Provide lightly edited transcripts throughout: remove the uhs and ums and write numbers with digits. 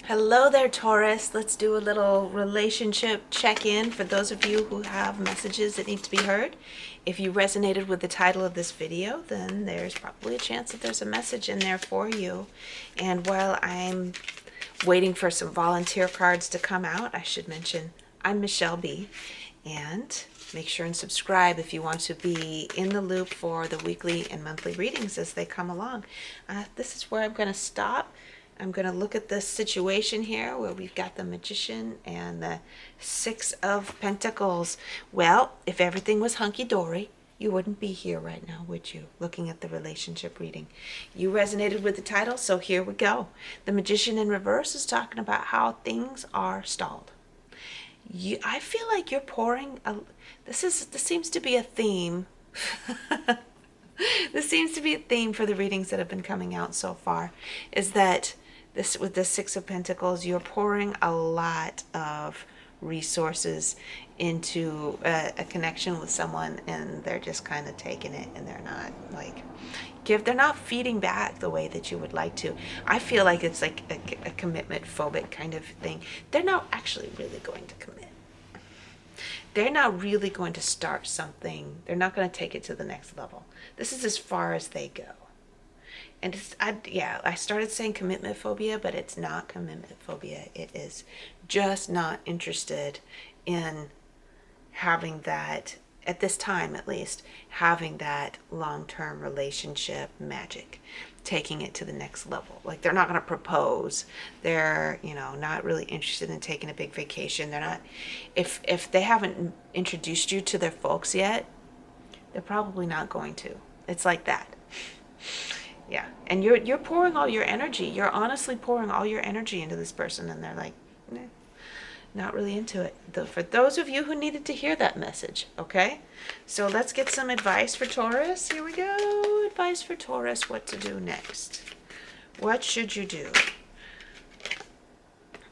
Hello there, Taurus. Let's do a little relationship check-in for those of you who have messages that need to be heard. If you resonated with the title of this video, then there's probably a chance that there's a message in there for you. And while I'm waiting for some volunteer cards to come out, I should mention I'm Michele B. And make sure and subscribe if you want to be in the loop for the weekly and monthly readings as they come along. This is where I'm going to stop. I'm going to look at this situation here where we've got the Magician and the Six of Pentacles. Well, if everything was hunky-dory, you wouldn't be here right now, would you? Looking at the relationship reading. You resonated with the title, so here we go. The Magician in reverse is talking about how things are stalled. I feel like you're pouring this seems to be a theme. This seems to be a theme for the readings that have been coming out so far, is that this, with the Six of Pentacles, you're pouring a lot of resources into a connection with someone, and they're just kind of taking it, and they're not like they're not feeding back the way that you would like to. I feel like it's like a commitment phobic kind of thing. They're not actually really going to commit. They're not really going to start something. They're not going to take it to the next level. This is as far as they go. And I started saying commitment phobia, but it's not commitment phobia. It is just not interested in having that, at this time at least, having that long-term relationship magic, taking it to the next level. Like, they're not going to propose. They're, not really interested in taking a big vacation. They're not, if they haven't introduced you to their folks yet, they're probably not going to. It's like that. Yeah, and you're pouring all your energy. You're honestly pouring all your energy into this person, and they're like, not really into it. For those of you who needed to hear that message, okay? So let's get some advice for Taurus. Here we go. Advice for Taurus, what to do next. What should you do?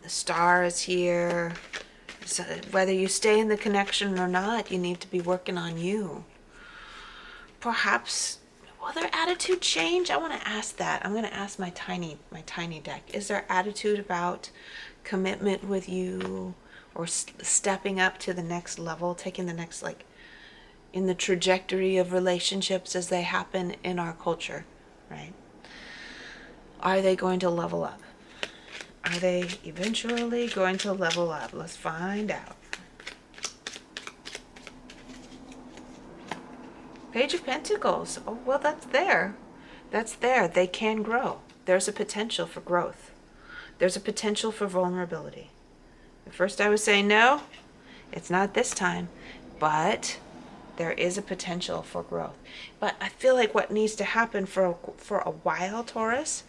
The Star is here. So whether you stay in the connection or not, you need to be working on you. Perhaps, will their attitude change? I want to ask that. I'm going to ask my tiny deck. Is their attitude about commitment with you, or stepping up to the next level, taking the next, like, in the trajectory of relationships as they happen in our culture, right? Are they going to level up? Are they eventually going to level up? Let's find out. Page of Pentacles. Oh, well, that's there. That's there. They can grow. There's a potential for growth. There's a potential for vulnerability. At first I was saying no, it's not this time, but there is a potential for growth. But I feel like what needs to happen for a while, Taurus,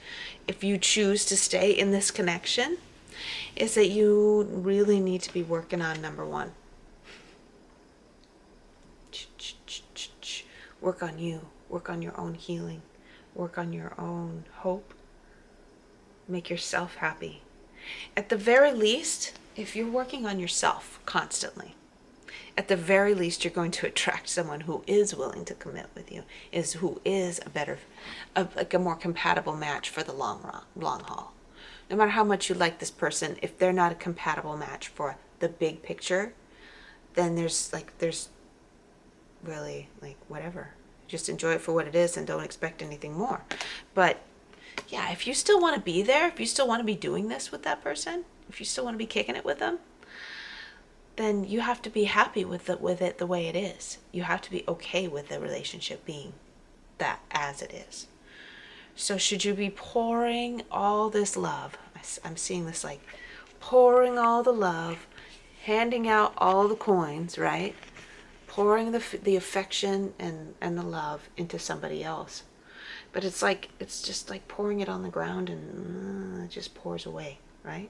if you choose to stay in this connection, is that you really need to be working on number one. Work on you. Work on your own healing. Work on your own hope. Make yourself happy. At the very least, if you're working on yourself constantly, at the very least, you're going to attract someone who is willing to commit with you, who is a more compatible match for the long haul. No matter how much you like this person, if they're not a compatible match for the big picture, then there's really, like, whatever. Just enjoy it for what it is and don't expect anything more. But yeah, if you still want to be there, if you still want to be doing this with that person, if you still want to be kicking it with them, then you have to be happy with it the way it is. You have to be okay with the relationship being that as it is. So should you be pouring all this love? I'm seeing this, like, pouring all the love, handing out all the coins, right? Pouring the affection and the love into somebody else. But it's just like pouring it on the ground, and it just pours away, right?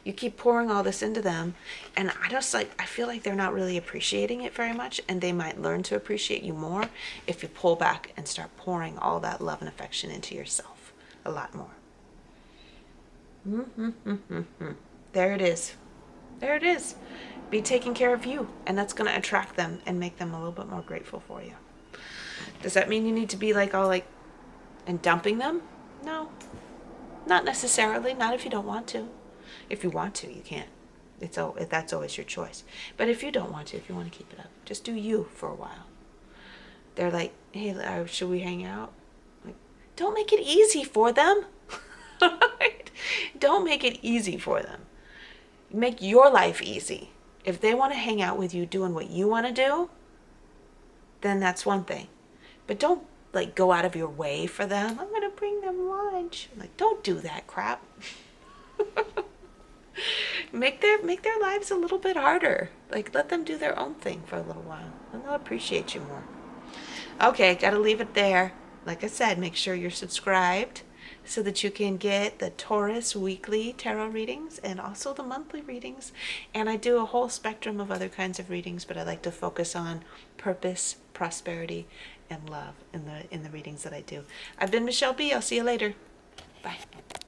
You keep pouring all this into them, and I feel like they're not really appreciating it very much, and they might learn to appreciate you more if you pull back and start pouring all that love and affection into yourself a lot more. There it is. There it is. Be taking care of you, and that's going to attract them and make them a little bit more grateful for you. Does that mean you need to be like all like and dumping them? No. Not necessarily, not if you don't want to. If you want to, you can. That's always your choice. But if you don't want to, if you want to keep it up, just do you for a while. They're like, hey, should we hang out? Like, don't make it easy for them. Right? Don't make it easy for them. Make your life easy. If they want to hang out with you doing what you want to do, then that's one thing. But don't like go out of your way for them. I'm going to bring them lunch. Like, don't do that crap. Make their lives a little bit harder. Like, let them do their own thing for a little while, and they'll appreciate you more. Okay, gotta leave it there. Like I said, make sure you're subscribed so that you can get the Taurus weekly tarot readings and also the monthly readings. And I do a whole spectrum of other kinds of readings, but I like to focus on purpose, prosperity, and love in the readings that I do. I've been Michele B. I'll see you later. Bye.